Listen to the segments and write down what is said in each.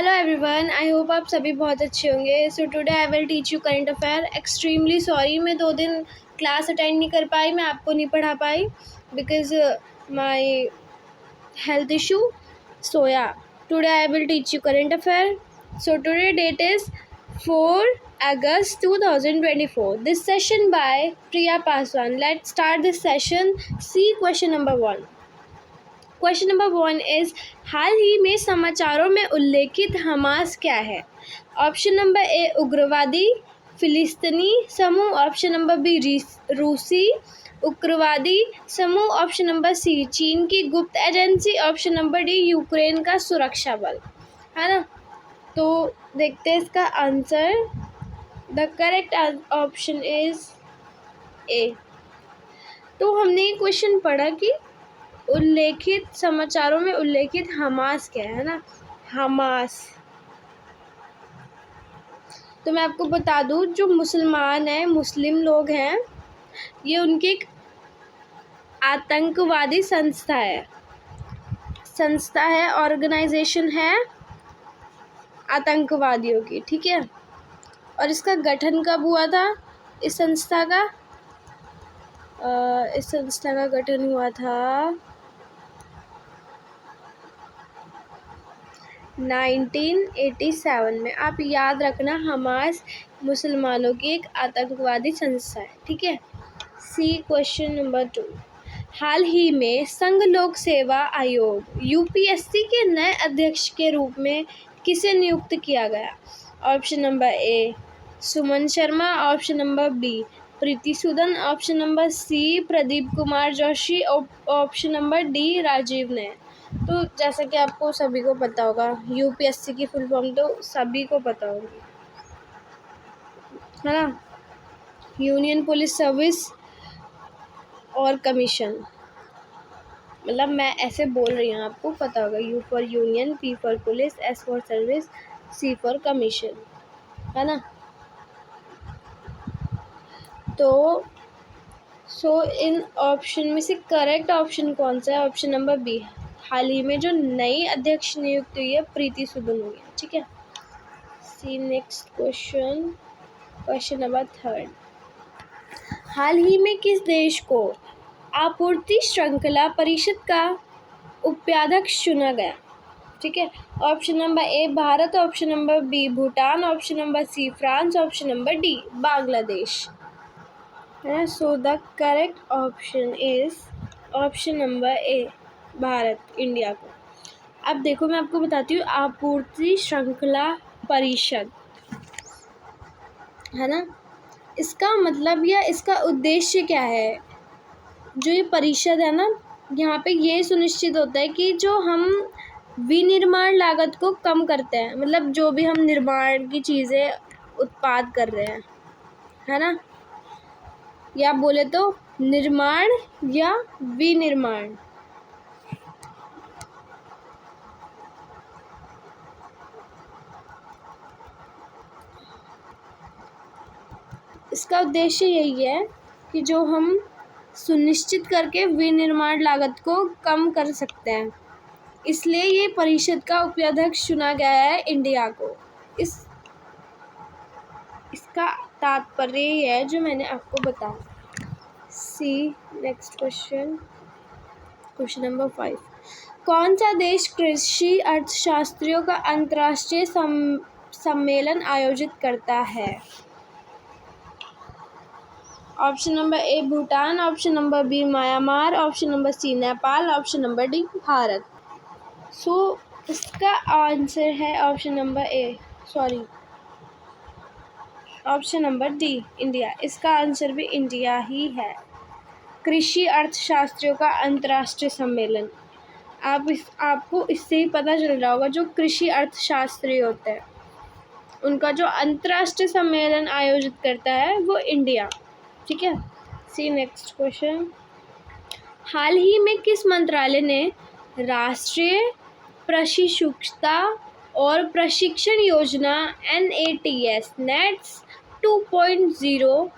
Hello everyone, I hope आप सभी बहुत अच्छे होंगे। So today I will teach you current affair. Extremely sorry, मैं 2 दिन क्लास अटेंड नहीं कर पाई, मैं आपको नहीं पढ़ा पाई बिकॉज माय हेल्थ इशू। सो या today I will teach you current affair. So today that is 4 August 2024. This session by Priya Paswan. Let's start this session. See question number 1. Question number 1 is हाल ही में समाचारों में उल्लेखित Hamas क्या है? Option number ए उग्रवादी फिलिस्तीनी समूह, ऑप्शन नंबर बी रूसी उग्रवादी समूह, ऑप्शन नंबर सी चीन की गुप्त agency, option number D Ukraine का सुरक्षा बल। है ना, तो देखते हैं इसका answer. The correct option is a. तो हमने ये क्वेश्चन पढ़ा कि उल्लेखित समाचारों में उल्लेखित हमास क्या है ना, हमास। तो मैं आपको बता दूं, जो मुसलमान हैं, मुस्लिम लोग हैं, ये उनकी एक आतंकवादी संस्था है, ऑर्गेनाइजेशन है आतंकवादियों की, ठीक है। और इसका गठन कब हुआ था? इस संस्था का गठन हुआ था 1987 में। आप याद रखना, हमास मुसलमानों की एक आतंकवादी संस्था है, ठीक है। सी क्वेश्चन नंबर 2। हाल ही में संघ लोक सेवा आयोग यूपीएससी के नए अध्यक्ष के रूप में किसे नियुक्त किया गया? Option number A Suman Sharma, option number B Preeti Sudan, option number C Pradeep Kumar Joshi, option number D Rajiv ने। तो जैसा कि आपको सभी को पता होगा, यूपीएससी की फुल फॉर्म तो सभी को पता होगी, है ना, यूनियन पुलिस सर्विस और कमीशन। मतलब मैं ऐसे बोल रही हूँ, आपको पता होगा, U for union, P for police, S for service, C for commission, है ना। तो इन ऑप्शन में से करेक्ट ऑप्शन कौन सा है? Option number B. हाल ही में जो नई अध्यक्ष नियुक्त हुई है प्रीति सूदन हुई है, ठीक है। सी नेक्स्ट क्वेश्चन नंबर 3। हाल ही में किस देश को आपूर्ति श्रृंखला परिषद का उपाध्यक्ष चुना गया? ठीक है। Option number A Bharat, option number B Bhutan, option number C France, option number D Bangladesh. है, so the correct option is option number A Bharat, India को। अब देखो, मैं आपको बताती हूँ, आपूर्ति श्रृंखला परिषद, है ना, इसका मतलब या इसका उद्देश्य क्या है? जो ये परिषद है ना, यहाँ पे ये सुनिश्चित होता है कि जो हम विनिर्माण लागत को कम करते हैं, मतलब जो भी हम निर्माण की चीज़ें उत्पाद कर रहे हैं, है ना, या बोले तो निर्माण या विनिर्माण। इसका उद्देश्य यही है कि जो हम सुनिश्चित करके विनिर्माण लागत को कम कर सकते हैं, इसलिए ये परिषद का उपाध्यक्ष चुना गया है इंडिया को। इसका तात्पर्य ये है जो मैंने आपको बताया। सी नेक्स्ट क्वेश्चन नंबर 5। कौन सा देश कृषि अर्थशास्त्रियों का अंतर्राष्ट्रीय सम्मेलन आयोजित करता है? Option number A Bhutan, option number B Myanmar, option number C Nepal, option number D Bharat. So इसका आंसर है ऑप्शन नंबर डी इंडिया। इसका आंसर भी इंडिया ही है। कृषि अर्थशास्त्रियों का अंतर्राष्ट्रीय सम्मेलन, आपको इससे ही पता चल रहा होगा, जो कृषि अर्थशास्त्री होते हैं उनका जो अंतर्राष्ट्रीय सम्मेलन आयोजित करता है वो इंडिया, ठीक है। सी नेक्स्ट क्वेश्चन। हाल ही में किस मंत्रालय ने राष्ट्रीय प्रशिक्षुता और प्रशिक्षण योजना NATS 2.0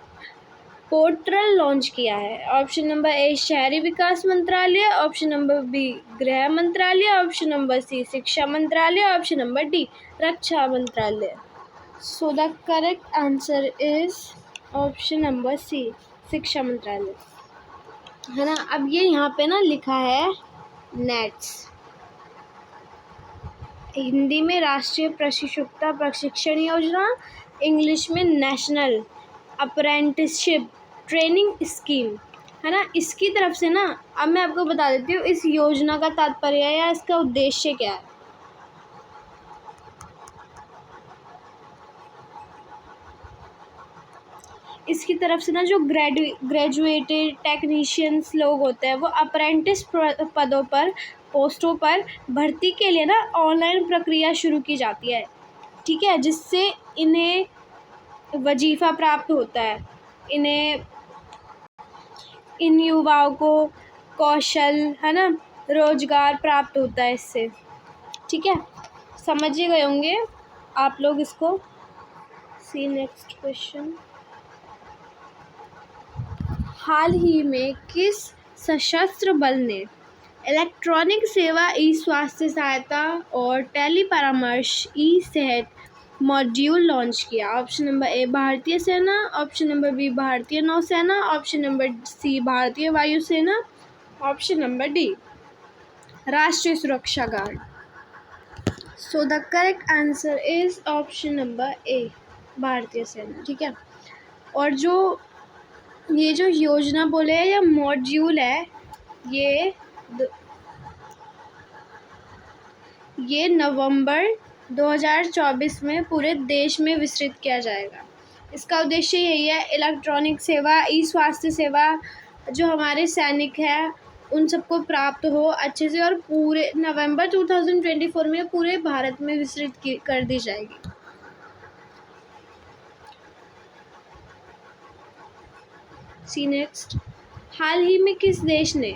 पोर्टल लॉन्च किया है? ऑप्शन नंबर ए शहरी विकास मंत्रालय, ऑप्शन नंबर बी गृह मंत्रालय, ऑप्शन नंबर सी शिक्षा मंत्रालय, ऑप्शन नंबर डी रक्षा मंत्रालय। So the correct answer is option number C शिक्षा मंत्रालय, है ना। अब ये यहाँ पे ना लिखा है नेट्स, हिंदी में राष्ट्रीय प्रशिक्षुता प्रशिक्षण योजना, इंग्लिश में नेशनल अप्रेंटिसशिप ट्रेनिंग स्कीम, है ना। इसकी तरफ से ना, अब मैं आपको बता देती हूँ इस योजना का तात्पर्य या इसका उद्देश्य क्या है। इसकी तरफ से ना जो ग्रेजुएटेड टेक्नीशियंस लोग होते हैं वो अप्रेंटिस पदों पर पोस्टों पर भर्ती के लिए ना ऑनलाइन प्रक्रिया शुरू की जाती है, ठीक है, जिससे इन्हें वजीफ़ा प्राप्त होता है। इन युवाओं को कौशल, है ना, रोजगार प्राप्त होता है इससे, ठीक है। समझ ही गए होंगे आप लोग इसको। सी नेक्स्ट क्वेश्चन। हाल ही में किस सशस्त्र बल ने इलेक्ट्रॉनिक सेवा, ई स्वास्थ्य सहायता और टेली परामर्श, ई सेहत मॉड्यूल लॉन्च किया? ऑप्शन नंबर ए भारतीय सेना, ऑप्शन नंबर बी भारतीय नौसेना, ऑप्शन नंबर सी भारतीय वायुसेना, ऑप्शन नंबर डी राष्ट्रीय सुरक्षा guard. So the correct answer is option number ए भारतीय सेना, ठीक है। और ये जो योजना बोले है या मॉड्यूल है, ये नवंबर 2024 में पूरे देश में विस्तृत किया जाएगा। इसका उद्देश्य यही है, इलेक्ट्रॉनिक सेवा, ई स्वास्थ्य सेवा जो हमारे सैनिक हैं उन सबको प्राप्त हो अच्छे से, और पूरे नवंबर 2024 में पूरे भारत में विस्तृत कर दी जाएगी। सी नेक्स्ट। हाल ही में किस देश ने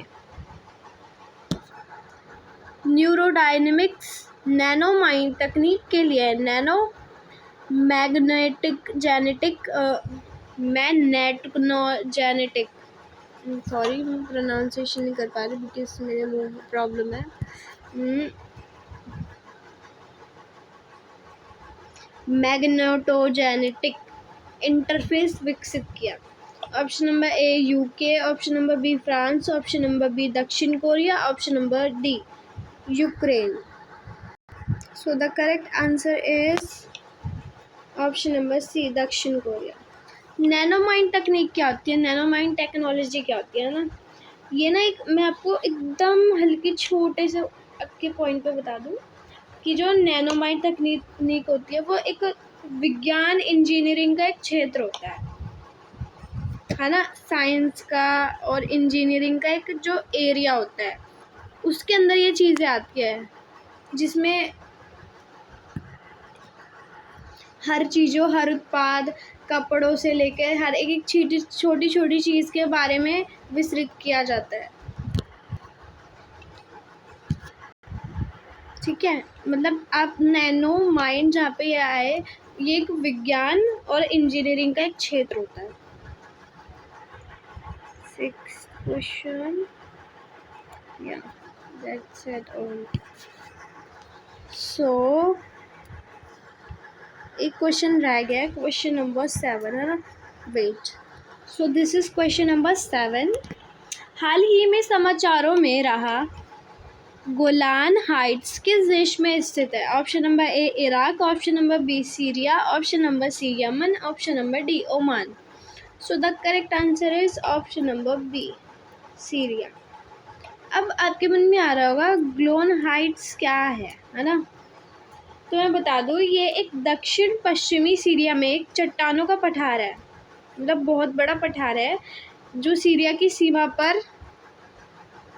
न्यूरोडायनेमिक्स नैनोमाइन तकनीक के लिए नैनो मैग्नेटिक जेनेटिक, सॉरी मैं प्रोनाउंसिएशन नहीं कर पा रही बिकॉज मेरे मुंह में प्रॉब्लम है, मैग्नेटोजेनेटिक इंटरफेस विकसित किया? Option number A UK, option number B France, option number B दक्षिण Korea, option number D Ukraine. So the correct answer is option number C दक्षिण कोरिया। नैनोमाइन तकनीक क्या होती है, नैनोमाइन टेक्नोलॉजी क्या होती है ना, ये ना मैं आपको एकदम हल्के छोटे से के पॉइंट पे बता दूं कि जो नैनोमाइन तकनीक होती है वो एक विज्ञान इंजीनियरिंग का एक क्षेत्र होता है ना, साइंस का और इंजीनियरिंग का एक जो एरिया होता है उसके अंदर ये चीज़ें आती है, जिसमें हर चीज़ों, हर उत्पाद, कपड़ों से लेकर हर एक छोटी छोटी चीज़ के बारे में विस्तृत किया जाता है, ठीक है। मतलब आप नैनो माइंड जहाँ पे ये आए, ये एक विज्ञान और इंजीनियरिंग का एक क्षेत्र होता है। 6th क्वेश्चन, या दैट्स इट ऑल। सो एक क्वेश्चन रह गया, क्वेश्चन नंबर 7, है ना, wait. So this is question number 7। हाल ही में समाचारों में रहा गोलान हाइट्स किस देश में स्थित है? Option number A Iraq, option number B Syria, option number C Yemen, option number D Oman. So the correct answer is option number B Syria. अब आपके मन में आ रहा होगा गोलान हाइट्स क्या है ना, तो मैं बता दूँ ये एक दक्षिण पश्चिमी सीरिया में एक चट्टानों का पठार है, मतलब बहुत बड़ा पठार है जो सीरिया की सीमा पर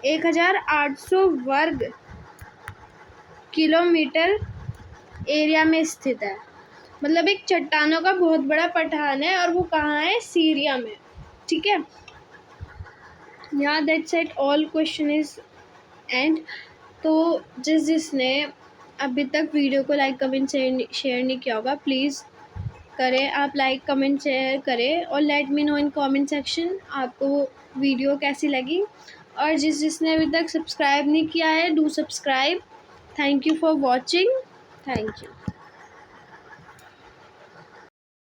1800 वर्ग किलोमीटर एरिया में स्थित है। मतलब एक चट्टानों का बहुत बड़ा पठार है और वो कहाँ है, सीरिया में, ठीक है। यहाँ that's it, all question is and. तो जिसने अभी तक वीडियो को लाइक कमेंट शेयर नहीं किया होगा प्लीज़ करें, आप लाइक कमेंट शेयर करें और let me know in comment section आपको वीडियो कैसी लगी। और जिसने अभी तक सब्सक्राइब नहीं किया है, do subscribe. Thank you for watching. Thank you.